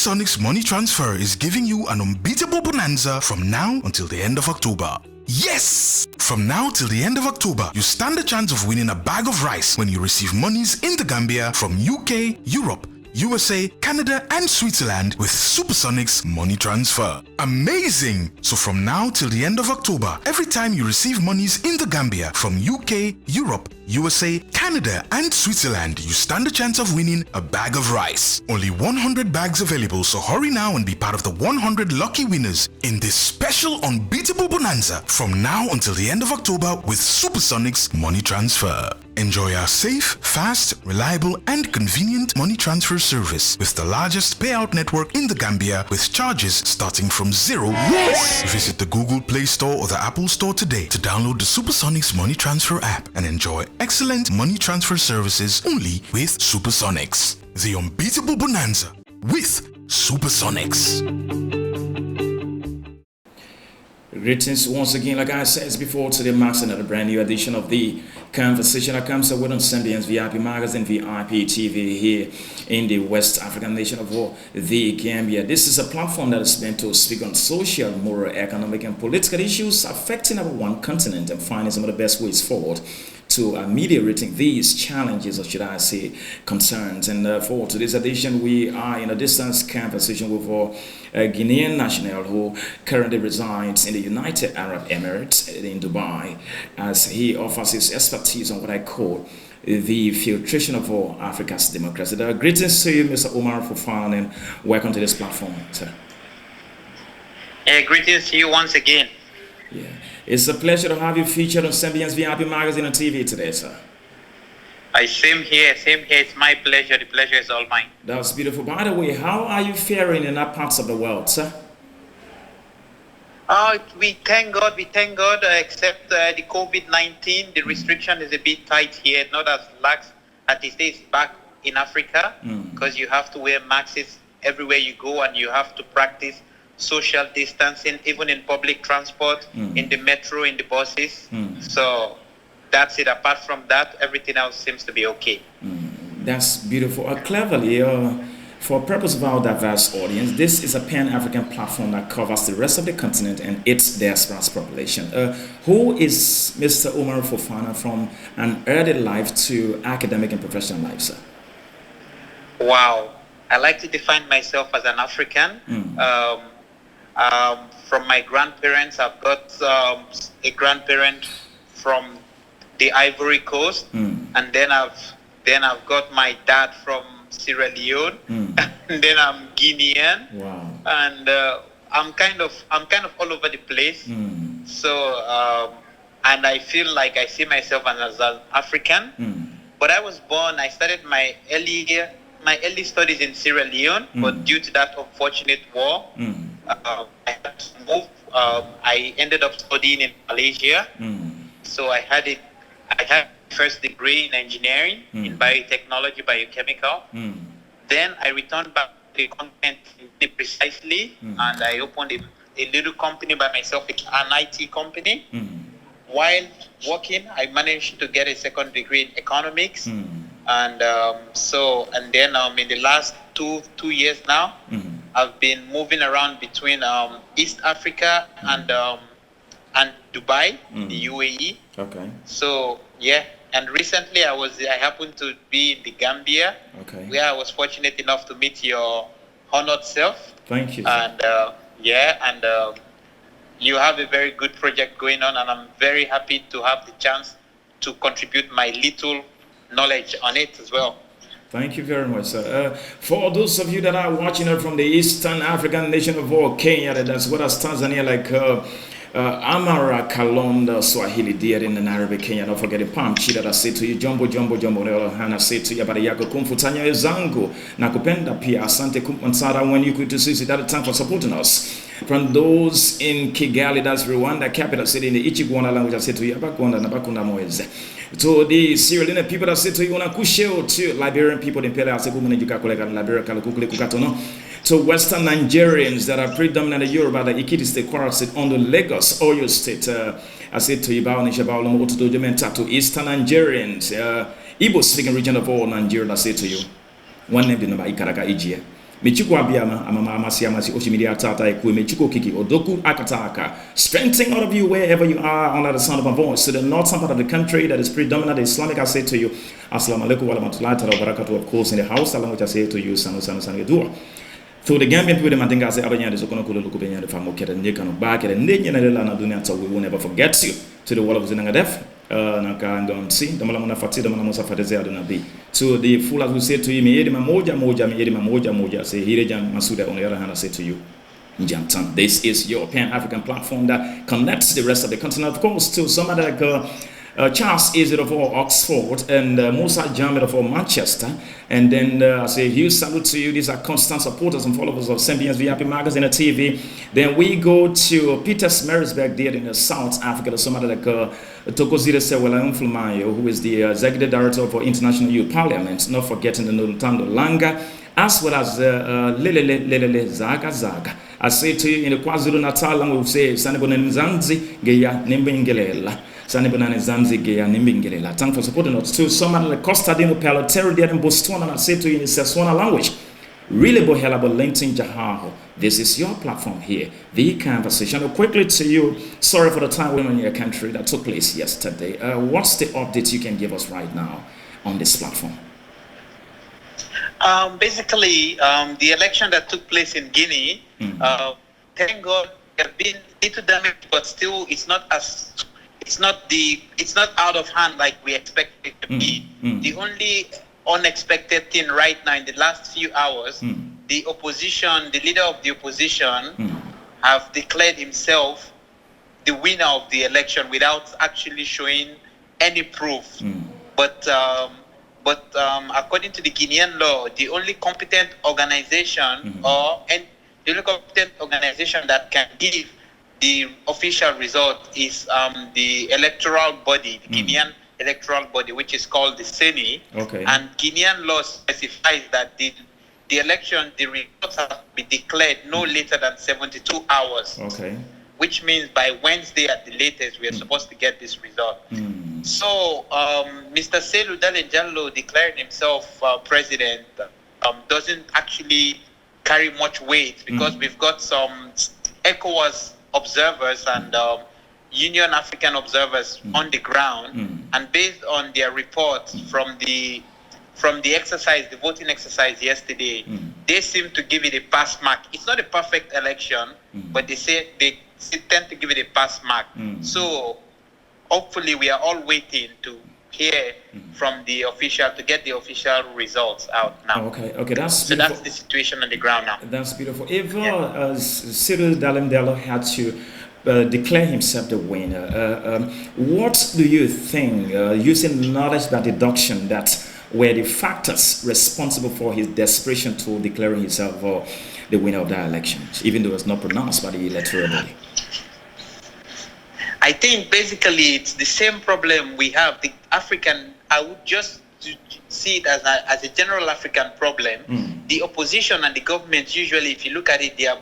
Supersonics Money Transfer is giving you an unbeatable bonanza from now until the end of October. Yes! From now till the end of October, you stand a chance of winning a bag of rice when you receive monies in the Gambia from UK, Europe, USA, Canada, and Switzerland with Supersonics Money Transfer. Amazing! So from now till the end of October, every time you receive monies in the Gambia from UK, Europe, USA, Canada, and Switzerland, you stand a chance of winning a bag of rice. Only 100 bags available, so hurry now and be part of the 100 lucky winners in this special unbeatable bonanza from now until the end of October with Supersonics Money Transfer. Enjoy our safe, fast, reliable, and convenient money transfer service with the largest payout network in the Gambia with charges starting from $0. Yes! Visit the Google Play Store or the Apple Store today to download the Supersonics Money Transfer app and enjoy excellent money transfer services only with Supersonics. The unbeatable bonanza with Supersonics. Greetings once again, like I said before, today marks another brand new edition of the conversation that comes with on Zambian's VIP Magazine, VIP TV here in the West African nation of the Gambia. This is a platform that is meant to speak on social, moral, economic, and political issues affecting our one continent and finding some of the best ways forward to ameliorating these challenges, or should I say, concerns. And for today's edition, we are in a distance conversation with a Guinean national who currently resides in the United Arab Emirates in Dubai, as he offers his expertise on what I call the filtration of all Africa's democracy. Greetings to you, Mr. Oumar Fofana, and welcome to this platform, sir. Greetings to you once again. Yeah. It's a pleasure to have you featured on Zambian's VIP Magazine and TV today, sir. Same here. It's my pleasure. The pleasure is all mine. That's beautiful. By the way, how are you faring in other parts of the world, sir? We thank God, except the COVID-19, the restriction is a bit tight here, not as lax as it is back in Africa, because you have to wear masks everywhere you go and you have to practice social distancing, even in public transport, in the metro, in the buses. So that's it. Apart from that, everything else seems to be okay. That's beautiful. Cleverly, for purpose of our diverse audience, this is a pan-African platform that covers the rest of the continent and its diaspora population. Who is Mr. Oumar Fofana from an early life to academic and professional life, sir? Wow. I like to define myself as an African. From my grandparents, I've got a grandparent from the Ivory Coast, and then I've got my dad from Sierra Leone, and then I'm Guinean. Wow. And I'm kind of all over the place. So and I feel like I see myself as an African. But I started my early studies in Sierra Leone, but due to that unfortunate war, I had to move. I ended up studying in Malaysia. So I had first degree in engineering, in biotechnology, biochemical. Then I returned back to the continent precisely, and I opened a little company by myself, an IT company. While working, I managed to get a second degree in economics. And then in the last two years now, I've been moving around between East Africa and Dubai, the UAE. Okay. So yeah, and recently I happened to be in the Gambia, where I was fortunate enough to meet your honored self. Thank you. And you have a very good project going on, and I'm very happy to have the chance to contribute my little knowledge on it as well. Thank you very much, sir. For those of you that are watching it from the Eastern African nation of Kenya, that's what us Tanzania, like Amara Kalonda Swahili dear in the Nairobi, Kenya. Don't forget the palm chi that I say to you, Jumbo Hana say to you, habari yako kumfutanya zangu na kupenda pia asante kumpansara when you could to see that time for supporting us. From those in Kigali, that's Rwanda, capital city in the Ichigwana language, I say to you, Abakwanda na Bakunda Moeze. To the Sierra Leone people that say to you, Unakusheo to Liberian people in Pele, I say, Liberia, to Western Nigerians that are predominantly Yoruba, the Ikiti State, Kwara State, on the Lagos, Oyo State, I said to you, to Eastern Nigerians, Igbo speaking region of all Nigeria, I say to you, one name, Ikaraka Ijia. Michiko Abiyama, Amama Siamasi, Oshimidia Tata, Michiko Kiki, Odoku Akataka. Strengthening all of you wherever you are under the sound of my voice. To the northern part of the country that is predominant Islamic, I say to you, Assalamu alaikum wa rahmatullahi wa barakatuh, of course, in the house, along which I say to you, Sanu Yadua. Through the Gambian people, I think I say, Abanya, the Sokono Lukubenya, the Famoket, and Nikan back, and Nikan and Dunia, so we will never forget you to the wall of Zinangadef. See the Malamana Fati, the Malamusa Fatazia Nabi. So the fool as we say to him, Moja, say Hirijan Masuda on the other hand, I say to you, Jantan, this is your Pan African platform that connects the rest of the continent, of course, to somebody like Charles Izzy of Oxford and Musa Jamid of Manchester. And then I say huge salute to you. These are constant supporters and followers of Sembians VIP Magazine and TV. Then we go to Peter Smerisberg there in South Africa. Somebody like Tokozire Sewela Mflumayo, who is the Executive Director for International Youth Parliament. Not forgetting the Nolutando Langa, as well as Lele Zaga. I say to you in the KwaZulu Natal language, we say Sanibon Nzanzi Geya Nimbingelela. Sanibonani Zanzigeya Nimbingelela. Thank for supporting us too. Someone like Costa Dino Palo Terry there in Botswana, and I say to you in the Setswana language, really bohelabo Linton Jahaho. This is your platform here, the conversation. Quickly to you, sorry for the time when in your country that took place yesterday. What's the update you can give us right now on this platform? Basically, the election that took place in Guinea, thank God there have been little damage, but still it's not out of hand like we expected it to be. The only unexpected thing right now in the last few hours, the opposition, the leader of the opposition, have declared himself the winner of the election without actually showing any proof. But according to the Guinean law, the only competent organization the only competent organization that can give the official result is the electoral body, the Guinean electoral body, which is called the Thony. Okay. And Guinean law specifies that the election, the results have to be declared no later than 72 hours. Okay. Which means by Wednesday at the latest, we are supposed to get this result. So, Mr. Selou Dalein Diallo declaring himself president doesn't actually carry much weight because we've got some ECOWAS observers and Union African observers on the ground, and based on their reports from the exercise, the voting exercise yesterday, they seem to give it a pass mark. It's not a perfect election, but they tend to give it a pass mark. So hopefully we are all waiting to hear from the official, to get the official results out now. Okay, that's so that's the situation on the ground now. That's beautiful. If Selou Dalein Diallo had to declare himself the winner, what do you think, using knowledge by deduction, that were the factors responsible for his desperation to declaring himself the winner of that election, even though it's not pronounced by the electoral body? I think basically it's the same problem we have. The African, I would just see it as a general African problem. The opposition and the government, usually, if you look at it, they are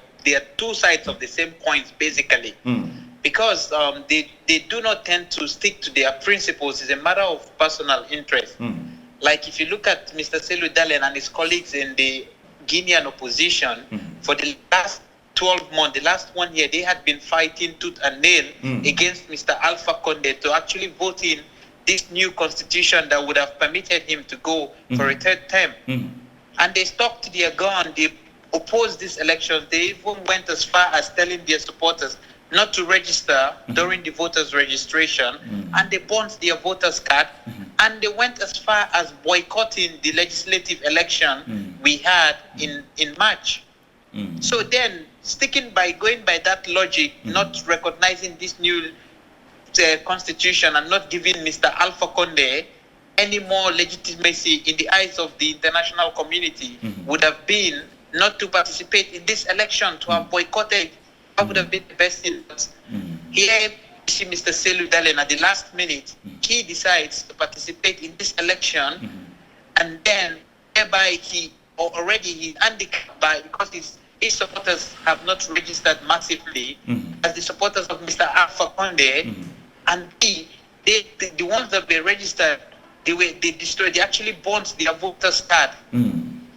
two sides of the same coins, basically. Because they do not tend to stick to their principles. It's a matter of personal interest. Like if you look at Mr. Selou Dalein and his colleagues in the Guinean opposition, for the last 12 months, the last 1 year, they had been fighting tooth and nail against Mr. Alpha Condé to actually vote in this new constitution that would have permitted him to go for a third term. And they stuck to their gun. They opposed these elections. They even went as far as telling their supporters not to register during the voters' registration, and they burnt their voters' card, and they went as far as boycotting the legislative election we had in March. So then, going by that logic, not recognizing this new constitution and not giving Mr. Alpha Condé any more legitimacy in the eyes of the international community would have been not to participate in this election, to have boycotted. That would have been the best thing. Here, see Mr. Selou Dalein at the last minute, he decides to participate in this election, and then thereby he's handicapped because his supporters have not registered massively as the supporters of Mr. Alpha Condé, and the ones that were registered, they actually burnt their voters card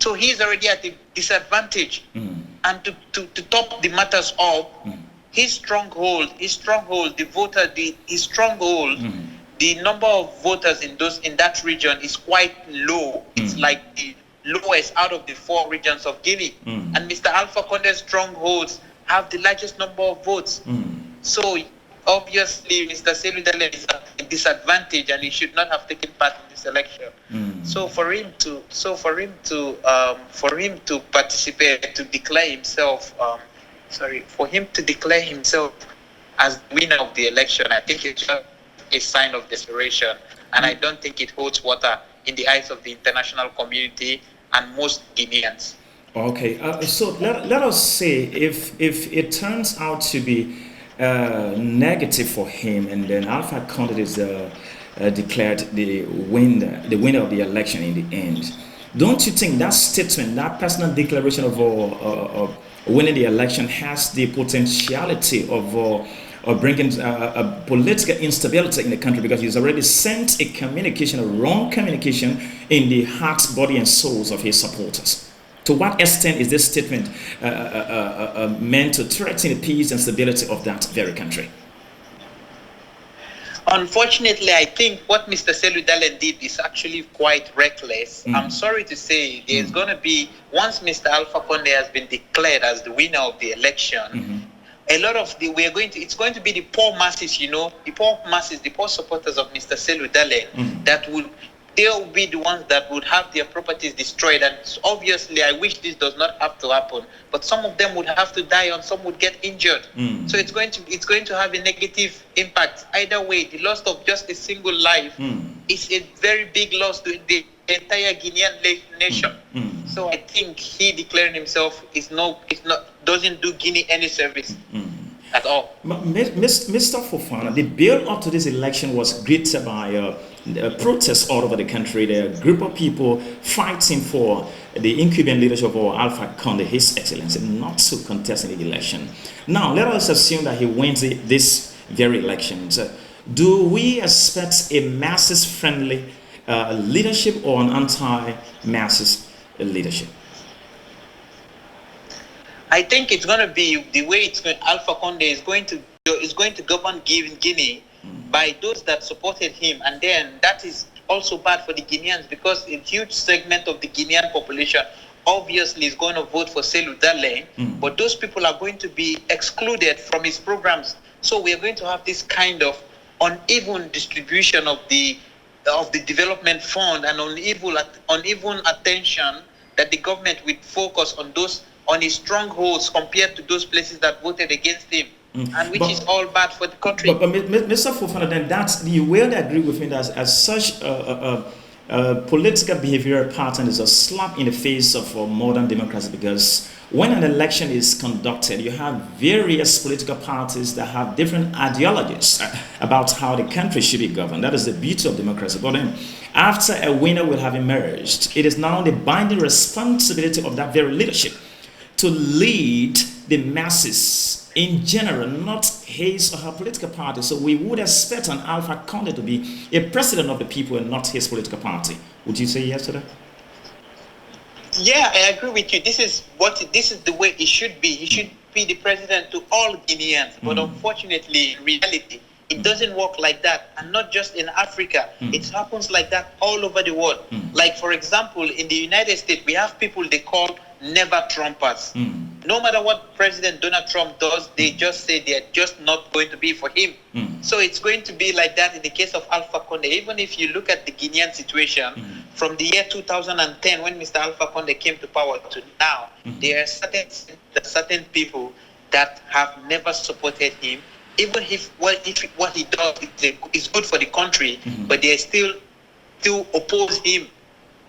So he's already at a disadvantage. And to top the matters up, his stronghold, his stronghold, the number of voters in that region is quite low. It's like the lowest out of the 4 regions of Guinea. And Mr. Alpha Conde's strongholds have the largest number of votes. So obviously Mr. Selu Dale is at a disadvantage and he should not have taken part in this election. So for him to participate, to declare himself as the winner of the election, I think it's just a sign of desperation, and I don't think it holds water in the eyes of the international community and most Guineans. Okay, so let us say if it turns out to be negative for him, and then Alpha Condé is declared the winner of the election in the end, don't you think that statement, that personal declaration of winning the election, has the potentiality of bringing a political instability in the country, because he's already sent a wrong communication in the hearts, body, and souls of his supporters? To what extent is this statement meant to threaten the peace and stability of that very country? Unfortunately, I think what Mr. Selu Dalen did is actually quite reckless. I'm sorry to say, there's going to be, once Mr. Alpha Conde has been declared as the winner of the election, a lot of it's going to be the poor masses, the poor supporters of Mr. Selu Dalen they'll be the ones that would have their properties destroyed. And obviously, I wish this does not have to happen, but some of them would have to die and some would get injured. So it's going to have a negative impact. Either way, the loss of just a single life is a very big loss to the entire Guinean nation. So I think he declaring himself doesn't do Guinea any service at all. Mr. Fofana, the build up to this election was greeted by protests all over the country. There are a group of people fighting for the incumbent leadership of Alpha Conde, His Excellency, not to contest in the election. Now, let us assume that he wins this very election. Do we expect a masses-friendly leadership or an anti-masses leadership? I think it's going to be the way it's going. Alpha Conde is going to govern Guinea by those that supported him, and then that is also bad for the Guineans, because a huge segment of the Guinean population obviously is going to vote for Selu Dale, but those people are going to be excluded from his programs. So we are going to have this kind of uneven distribution of the development fund and uneven attention that the government will focus on his strongholds compared to those places that voted against him, and which is all bad for the country. But Mr. Fofana, then you will agree with me that as such political behavioral pattern is a slap in the face of modern democracy, because when an election is conducted, you have various political parties that have different ideologies about how the country should be governed. That is the beauty of democracy. But then, after a winner will have emerged, it is now the binding responsibility of that very leadership to lead the masses in general, not his or her political party. So we would expect an Alpha Conde to be a president of the people and not his political party. Would you say yes to that? Yeah, I agree with you. This is the way it should be. He should be the president to all Guineans. But unfortunately, in reality, it doesn't work like that. And not just in Africa. It happens like that all over the world. Like, for example, in the United States, we have people they call never Trumpers. No matter what President Donald Trump does, they just say they're just not going to be for him. So it's going to be like that in the case of Alpha Conde. Even if you look at the Guinean situation, from the year 2010, when Mr. Alpha Conde came to power, to now, there are certain people that have never supported him, even if what he does is good for the country, but they still oppose him.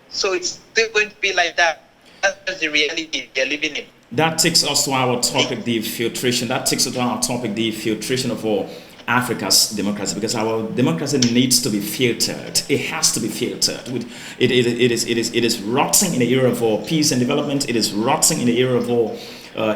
So it's still going to be like that. That's the reality they're living in. That takes us to our topic, the filtration. That takes us to our topic, the filtration of all Africa's democracy, because our democracy needs to be filtered. It has to be filtered. It is rotting in the era of peace and development. It is rotting in the era of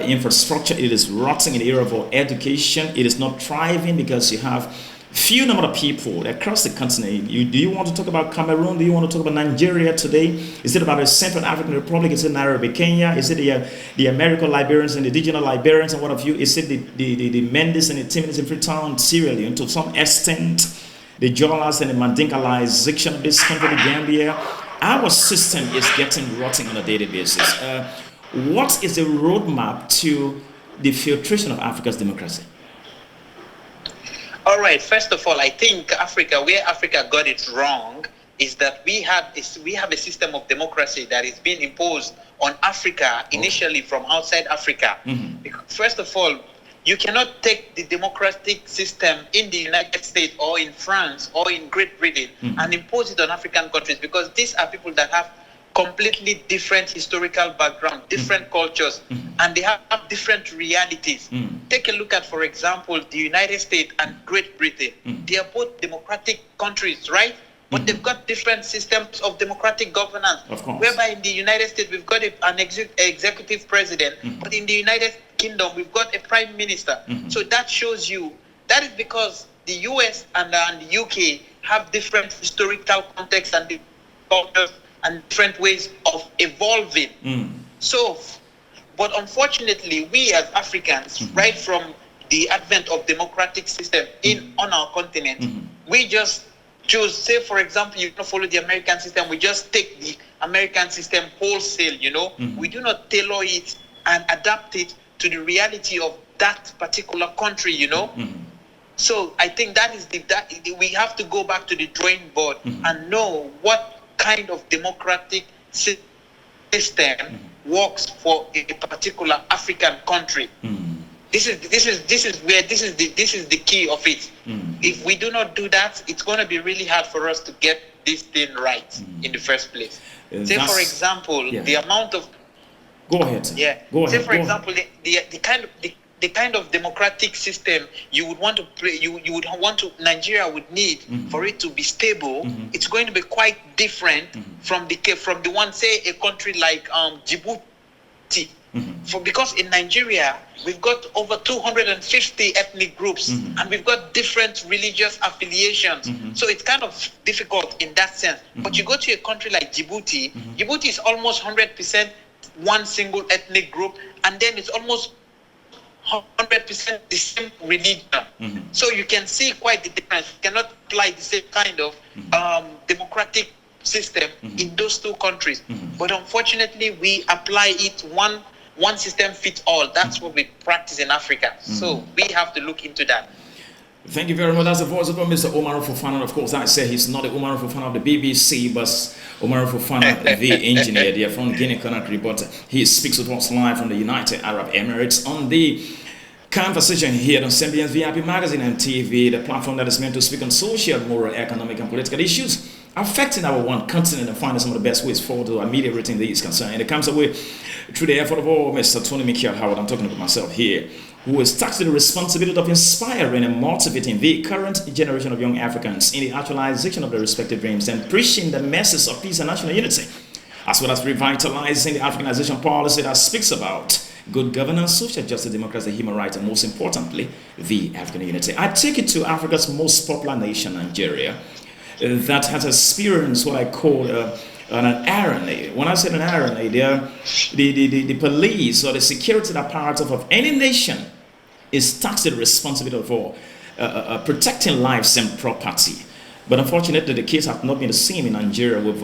infrastructure. It is rotting in the era of education. It is not thriving because you have few number of people across the continent. Do you want to talk about Cameroon? Do you want to talk about Nigeria today? Is it about the Central African Republic? Is it Nairobi, Kenya? Is it the American Liberians and the digital Liberians and what have you? Is it the Mendes and the Timidus in Freetown, Sierra Leone to some extent? The Jolas and the Mandinkalization of this country, the Gambia. Our system is getting rotten on a daily basis. What is the roadmap to the filtration of Africa's democracy? All right. First of all, I think where Africa got it wrong is that we have a system of democracy that is being imposed on Africa initially from outside Africa. First of all, you cannot take the democratic system in the United States or in France or in Great Britain and impose it on African countries, because these are people that have completely different historical background, different cultures, and they have different realities. Take a look at, for example, the United States and Great Britain. They are both democratic countries, right? But they've got different systems of democratic governance. Of course. Whereby in the United States, we've got an executive president, but in the United Kingdom, we've got a prime minister. So that shows you, that is because the US and the UK have different historical contexts and cultures and different ways of evolving. So, but unfortunately, we as Africans, right from the advent of democratic system on our continent, we just choose, say for example, you don't follow the American system, we just take the American system wholesale, we do not tailor it and adapt it to the reality of that particular country, So I think that is we have to go back to the drawing board and know what kind of democratic system works for a particular African country. This is the key of it. If we do not do that, it's going to be really hard for us to get this thing right in the first place. Say for example, the amount of Go ahead. Yeah. Go ahead. Say for example, the kind of democratic system you would want to Nigeria would need for it to be stable. It's going to be quite different from the one, say, a country like Djibouti. Because in Nigeria we've got over 250 ethnic groups and we've got different religious affiliations. So it's kind of difficult in that sense. But you go to a country like Djibouti, Djibouti is almost 100% one single ethnic group, and then it's almost 100% the same religion. So you can see quite the difference. You cannot apply the same kind of democratic system in those two countries. But unfortunately, we apply it one system fits all. That's what we practice in Africa. So we have to look into that. Thank you very much. That's the voice of Mr. Oumar Fofana. Of course, I say he's not the Oumar Fofana of the BBC, but Oumar Fofana, the engineer there from Guinea-Conakry. But he speaks with us live from the United Arab Emirates on the conversation here on Sembian's VIP Magazine and TV, the platform that is meant to speak on social, moral, economic, and political issues affecting our one continent and finding some of the best ways forward to ameliorating these concerns. And it comes away through the effort of Mr. Thony, Mikel, Howard. I'm talking about myself here, who is tasked with the responsibility of inspiring and motivating the current generation of young Africans in the actualization of their respective dreams and preaching the message of peace and national unity, as well as revitalizing the Africanization policy that speaks about good governance, social justice, democracy, human rights, and most importantly, the African unity. I take it to Africa's most popular nation, Nigeria, that has experienced what I call an irony. When I say an irony, the police or the security apparatus of any nation is tasked with the responsibility for protecting lives and property. But unfortunately, the case has not been the same in Nigeria with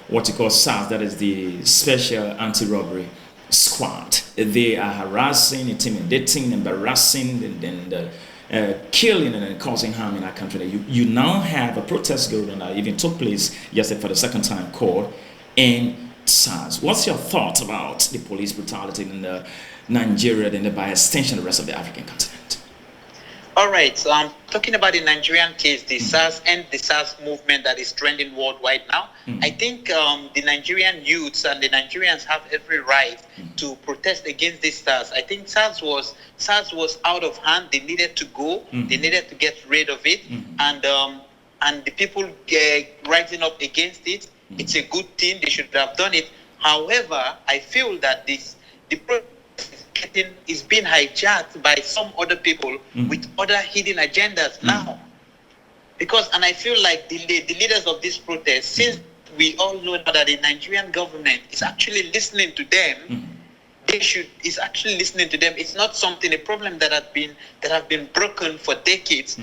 what you call SARS, that is the Special Anti-Robbery Squad. They are harassing, intimidating, embarrassing, and killing and causing harm in our country. You now have a protest going on that even took place yesterday for the second time called in SARS. What's your thoughts about the police brutality in Nigeria and by extension the rest of the African continent? All right, so I'm talking about the Nigerian case, the SARS and the SARS movement that is trending worldwide now. I think the Nigerian youths and the Nigerians have every right to protest against this SARS. I think SARS was out of hand. They needed to go. They needed to get rid of it. And the people rising up against it, it's a good thing. They should have done it. However, I feel that the protest is being hijacked by some other people with other hidden agendas. Now, because, and I feel like the leaders of this protest, since we all know that the Nigerian government is actually listening to them, is actually listening to them. It's not something, a problem that have been broken for decades,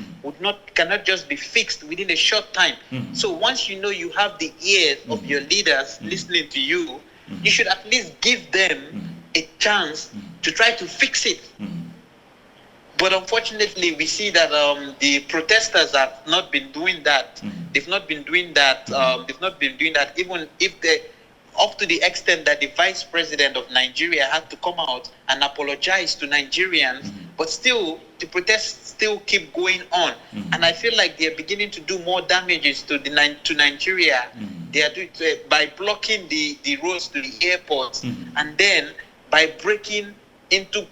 cannot just be fixed within a short time. So once you know you have the ears of your leaders listening to you, you should at least give them a chance to try to fix it. But unfortunately, we see that the protesters have not been doing that. They've not been doing that. They've not been doing that, even if they, up to the extent that the vice president of Nigeria had to come out and apologize to Nigerians. But still, the protests still keep going on. And I feel like they're beginning to do more damages to Nigeria. They are doing by blocking the roads to the airports, and then by breaking into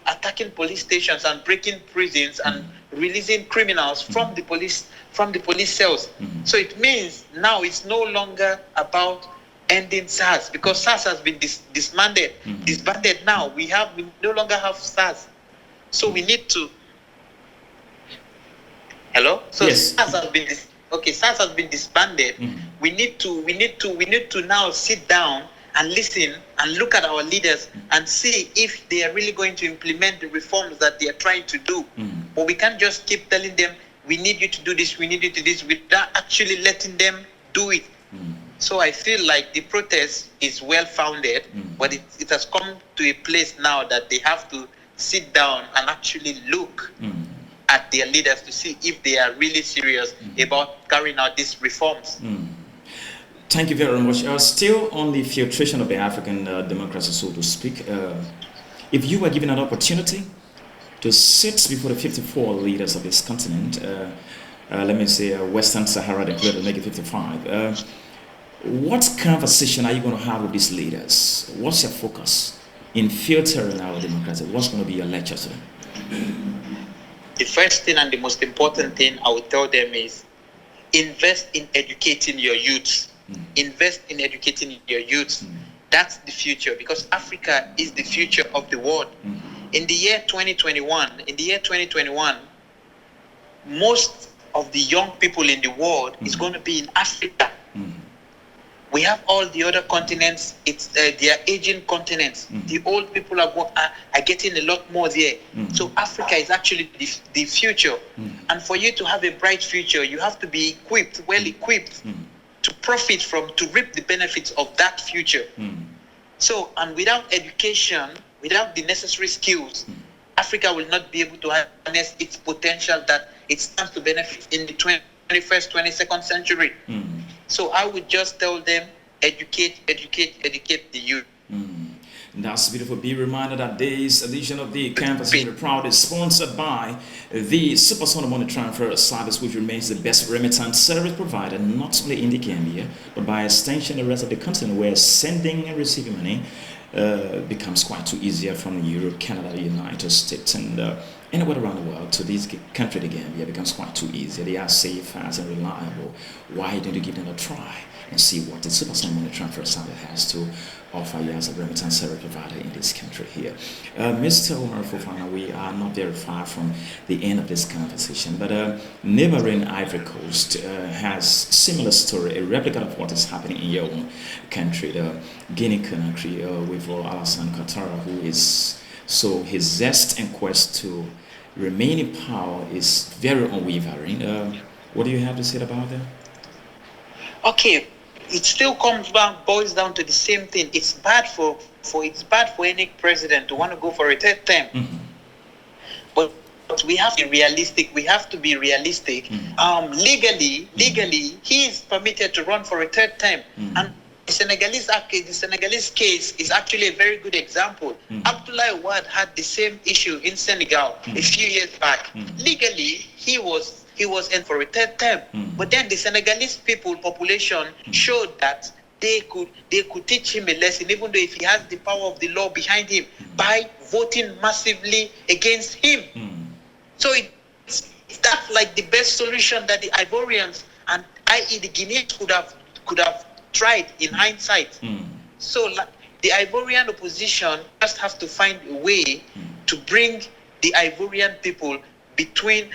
attacking police stations and breaking prisons and releasing criminals from the police cells. So it means now it's no longer about ending SARS, because SARS has been disbanded now. We no longer have SARS. So we need to So yes. SARS has been disbanded. We need to now sit down and listen and look at our leaders and see if they are really going to implement the reforms that they are trying to do. But we can't just keep telling them, we need you to do this, we need you to do this, without actually letting them do it. So I feel like the protest is well-founded, but it has come to a place now that they have to sit down and actually look at their leaders to see if they are really serious about carrying out these reforms. Thank you very much. Still on the filtration of the African democracy, so to speak, if you were given an opportunity to sit before the 54 leaders of this continent, let me say Western Sahara, included, make it 55, what conversation are you going to have with these leaders? What's your focus in filtering our democracy? What's going to be your lecture to them? The first thing and the most important thing I would tell them is invest in educating your youths. Invest in educating your youths. That's the future, because Africa is the future of the world. In the year 2021, most of the young people in the world is going to be in Africa. We have all the other continents, they are aging continents. The old people are getting a lot more there. So Africa is actually the future. And for you to have a bright future, you have to be equipped, well equipped, to profit from, to reap the benefits of that future. So, and without education, without the necessary skills, Africa will not be able to harness its potential that it stands to benefit in the 21st, 22nd century. So I would just tell them, educate the youth. That's beautiful. Be reminded that this edition of the Campus is proudly sponsored by the Supersonic Money Transfer Service, which remains the best remittance service provider not only in the Gambia, but by extension the rest of the continent, where sending and receiving money becomes quite too easier from Europe, Canada, the United States, and anywhere around the world to this country, the Gambia, becomes quite too easy. They are safe, fast, and reliable. Why don't you give them a try and see what the Supersonic Money Transfer Service has to offer you as a remittance service provider in this country here? Mr. Oumar Fofana, we are not very far from the end of this conversation, but neighboring Ivory Coast has similar story, a replica of what is happening in your own country, the Guinea country, with Alassane Ouattara, who is, so his zest and quest to remain in power is very unwavering. What do you have to say about that? Okay, it still boils down to the same thing. It's bad for any president to want to go for a third term. But we have to be realistic. Legally, he is permitted to run for a third term. And the Senegalese case is actually a very good example. Abdoulaye Wade had the same issue in Senegal a few years back. Legally, he was in for a third term, but then the Senegalese population showed that they could teach him a lesson, even though if he has the power of the law behind him, by voting massively against him. So that's like the best solution that the Ivorians and i.e. the Guineans could have tried in hindsight. So the Ivorian opposition just have to find a way to bring the Ivorian people behind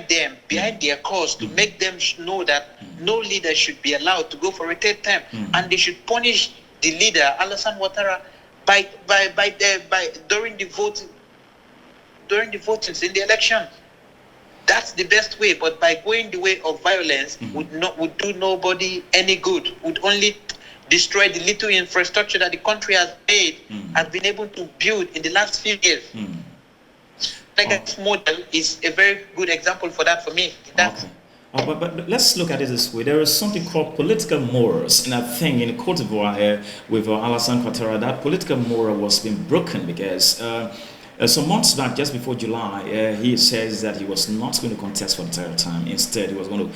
their cause, to make them know that no leader should be allowed to go for a third term, and they should punish the leader Alassane Ouattara during the votings in the election. That's the best way. But by going the way of violence would do nobody any good. Would only destroy the little infrastructure that the country has been able to build in the last few years. This model is a very good example for that for me. Okay. But let's look at it this way. There is something called political morals, and I think in Cote d'Ivoire with Alassane Ouattara, that political moral was being broken because some months back, just before July, he says that he was not going to contest for the third time. Instead, he was going to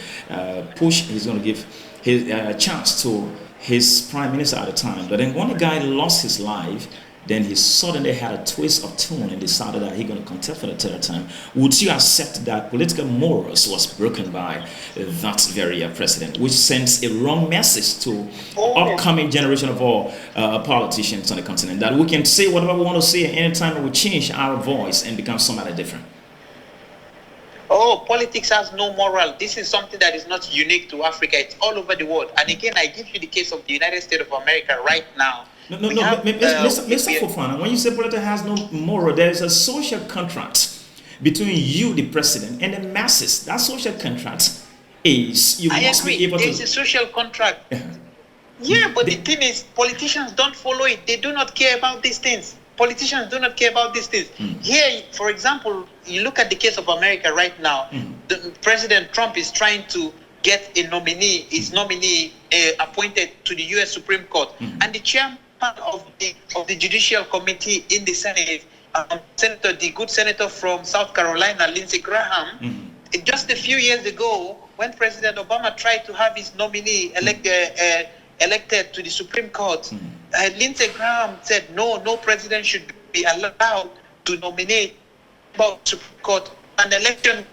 he's going to give his chance to his prime minister at the time. But then when the guy lost his life, then he suddenly had a twist of tone and decided that he's going to contest for the third time. Would you accept that political morals was broken by that very president, which sends a wrong message to upcoming generation of all politicians on the continent, that we can say whatever we want to say anytime we change our voice and become somebody different? Oh, politics has no moral. This is something that is not unique to Africa. It's all over the world. And again, I give you the case of the United States of America right now. Mr. Fofana, when you say politics has no moral, there is a social contract between you, the president, and the masses. That social contract is I agree. There's a social contract. Yeah, but the thing is, politicians don't follow it. They do not care about these things. Politicians do not care about these things. Here, for example, you look at the case of America right now. President Trump is trying to get a nominee, appointed to the U.S. Supreme Court, and the chairman of the Judicial Committee in the Senate, the good senator from South Carolina, Lindsey Graham. Just a few years ago, when President Obama tried to have his nominee elected to the Supreme Court, Lindsey Graham said no president should be allowed to nominate the Supreme Court an election.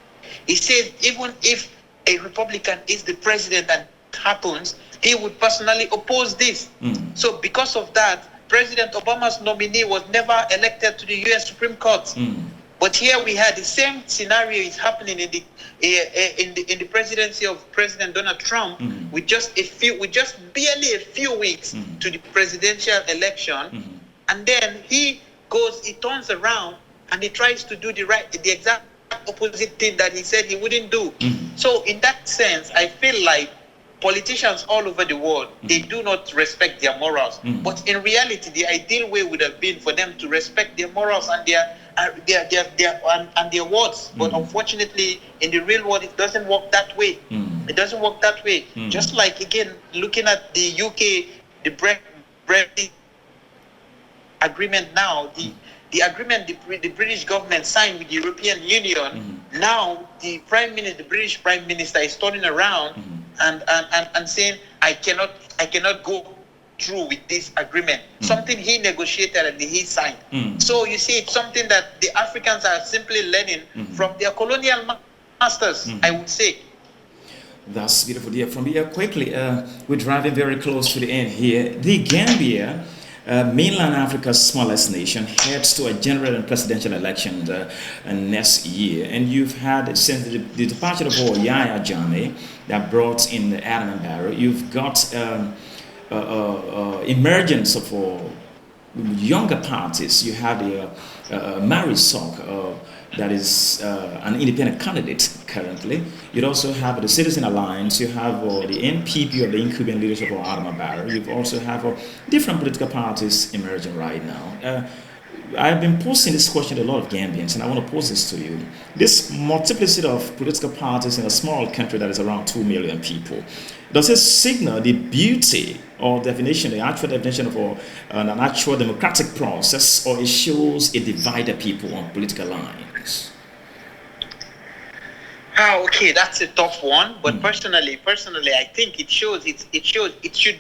He says even if a Republican is the president and it happens, he would personally oppose this. So because of that, President Obama's nominee was never elected to the U.S. Supreme Court. But here we had the same scenario is happening in the presidency of President Donald Trump, with just barely a few weeks to the presidential election, and then he turns around and he tries to do the exact opposite thing that he said he wouldn't do. So in that sense, I feel like politicians all over the world, they do not respect their morals. But in reality, the ideal way would have been for them to respect their morals and their words. But unfortunately, in the real world, it doesn't work that way. It doesn't work that way. Just like, again, looking at the UK, the Brexit agreement now, the agreement the British government signed with the European Union, now the British Prime Minister is turning around and saying, I cannot go through with this agreement. Something he negotiated and he signed. So you see, it's something that the Africans are simply learning from their colonial masters, I would say. That's beautiful. Yeah, from here quickly, we're driving very close to the end here. The Gambia, mainland Africa's smallest nation, heads to a general and presidential election next year. And you've had, since the departure of Yahya Jammeh, that brought in Adam and Barrow, you've got emergence of younger parties. You have the Marisol, that is an independent candidate currently. You also have the Citizen Alliance. You have the NPP of the incumbent leadership of Adam Barrow. You also have different political parties emerging right now. I've been posing this question to a lot of Gambians, and I want to pose this to you. This multiplicity of political parties in a small country that is around 2 million people, does it signal the beauty or definition, the actual definition of an actual democratic process, or it shows a divided people on political lines? Okay, that's a tough one. But personally, I think it should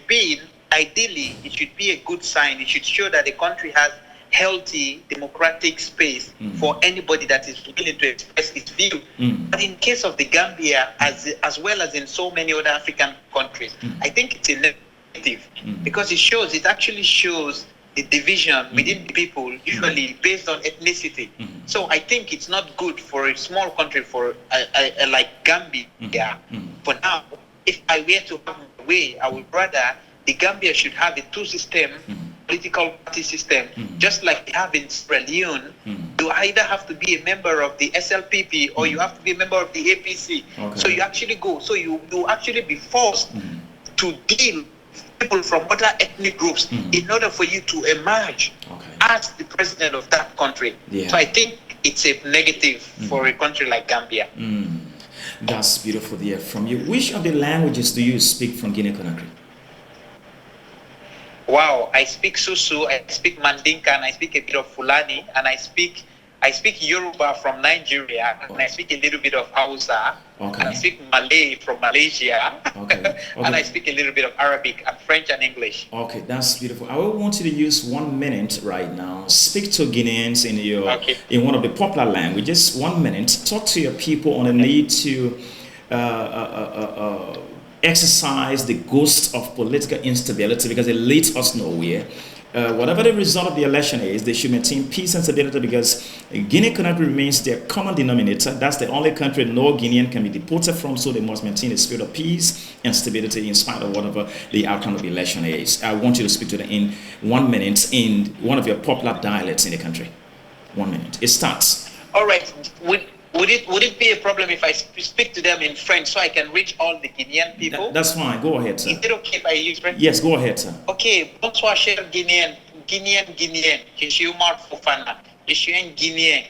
be, ideally, it should be a good sign. It should show that the country has healthy democratic space for anybody that is willing to express its view. But in case of the Gambia, as well as in so many other African countries, I think it's a negative, because it actually shows the division within the people, usually based on ethnicity. So I think it's not good for a small country, for like Gambia. For now, if I were to have my way, I would rather the Gambia should have a two-system political party system, just like they have in Sierra Leone. You either have to be a member of the SLPP or you have to be a member of the APC. So you actually go. So you actually be forced to deal with people from other ethnic groups in order for you to emerge as the president of that country. So I think it's a negative for a country like Gambia. That's beautiful there from you. Which of the languages do you speak from Guinea-Conakry? Wow, I speak Susu, I speak Mandinka, and I speak a bit of Fulani, and I speak Yoruba from Nigeria, and I speak a little bit of Hausa, and I speak Malay from Malaysia, and I speak a little bit of Arabic and French and English. Okay, that's beautiful. I will want you to use 1 minute right now. Speak to Guineans in one of the popular languages. 1 minute. Talk to your people on the need to exercise the ghost of political instability, because it leads us nowhere. Whatever the result of the election is, they should maintain peace and stability, because Guinea-Conakry remains their common denominator. That's the only country no Guinean can be deported from, so they must maintain a spirit of peace and stability in spite of whatever the outcome of the election is. I want you to speak to them in 1 minute in one of your popular dialects in the country. 1 minute. It starts. All right. Would it be a problem if I speak to them in French so I can reach all the Guinean people? That's fine. Go ahead, sir. Is it okay if I use French? Yes, go ahead, sir. Ok, bonsoir, cher Guinéen. Guinéen. Je suis Oumar Fofana. Je suis un Guinéen.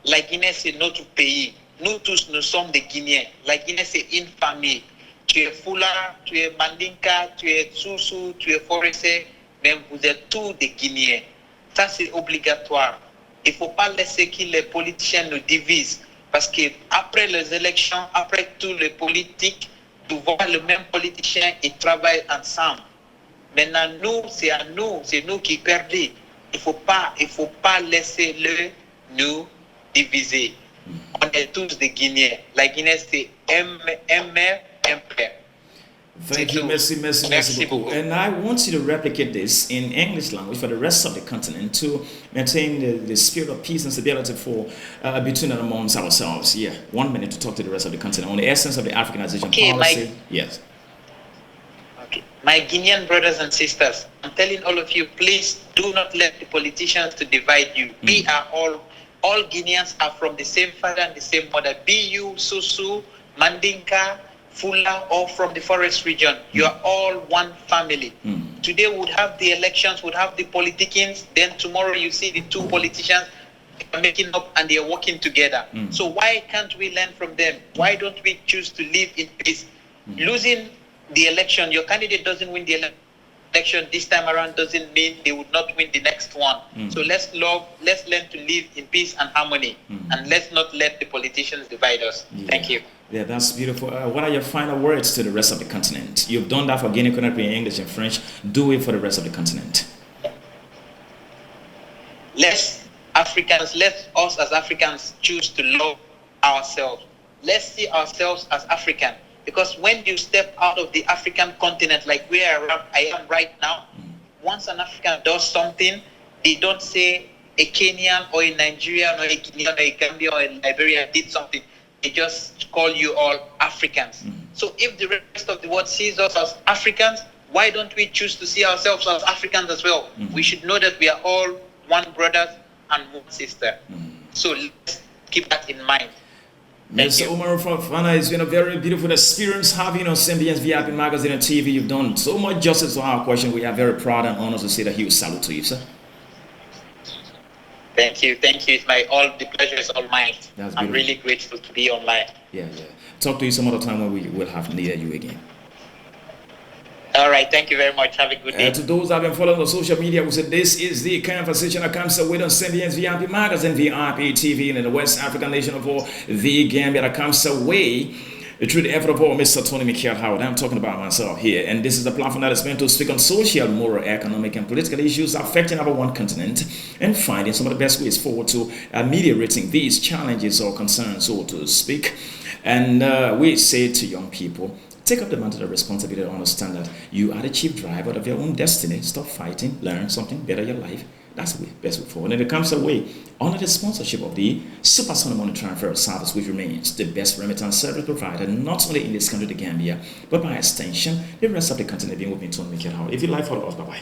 La Guinée, c'est notre pays. Nous tous, nous sommes des Guinéens. La Guinée, c'est une famille. Tu es Fula, tu es Mandinka, tu es Susu, tu es Forestier, mais vous êtes tous des Guinéens. Ça, c'est obligatoire. Il ne faut pas laisser que les politiciens nous divisent. Parce qu'après les élections, après tous les politiques, tu vois le même politicien, ils travaillent ensemble. Maintenant, c'est nous qui perdons. Il faut pas laisser nous diviser. On est tous des Guinéens. La Guinée, c'est un mère, un père. Thank you, merci beaucoup. And I want you to replicate this in English language for the rest of the continent to maintain the spirit of peace and stability for between and amongst ourselves. Yeah, 1 minute to talk to the rest of the continent on the essence of the Africanization policy. Yes. Okay, my Guinean brothers and sisters, I'm telling all of you, please do not let the politicians to divide you. We are all Guineans are from the same father and the same mother. Be you Susu, Mandinka, Fula, or from the forest region. You are all one family. Today we would have the elections, would have the politicians, then tomorrow you see the two politicians making up and they are working together. So why can't we learn from them? Why don't we choose to live in peace? Losing the election, your candidate doesn't win the election this time around doesn't mean they would not win the next one. So let's learn to live in peace and harmony, and let's not let the politicians divide us. Thank you. Yeah, that's beautiful. What are your final words to the rest of the continent? You've done that for Guinea-Conakry in English and French. Do it for the rest of the continent. Let us as Africans choose to love ourselves. Let's see ourselves as African. Because when you step out of the African continent, like where I am right now, once an African does something, they don't say a Kenyan or a Nigerian or a Guinean or a Gambian or a Liberian did something. They just call you all Africans. So if the rest of the world sees us as Africans, why don't we choose to see ourselves as Africans as well? We should know that we are all one brother and one sister. So let's keep that in mind. Mr. Oumar Fofana, it's been a very beautiful experience having you on Symbiance VIP Magazine and TV. You've done so much justice to our question. We are very proud and honored to say that huge salute to you, sir. Thank you. It's the pleasure is all mine. I'm really grateful to be online. Yeah. Talk to you some other time when we will have near you again. All right, thank you very much. Have a good day. To those that have been following on social media, we said this is the conversation that comes with on Symbiance VIP Magazine, VIP TV, in the West African nation of all, the Gambia, that comes away through the effort of all Mr. Thony Mikel Howard. I'm talking about myself here, and this is the platform that is meant to speak on social, moral, economic, and political issues affecting our one continent and finding some of the best ways forward to ameliorating these challenges or concerns, so to speak. And we say to young people, Take up the mantle of responsibility and understand that you are the chief driver of your own destiny. Stop fighting, learn something, better your life. That's the best way forward. And it comes away under the sponsorship of the Super Sonic Money Transfer Service, which remains the best remittance service provider, not only in this country, the Gambia, but by extension, the rest of the continent. Being with me, Tony Mikel. If you like, follow us. Bye-bye.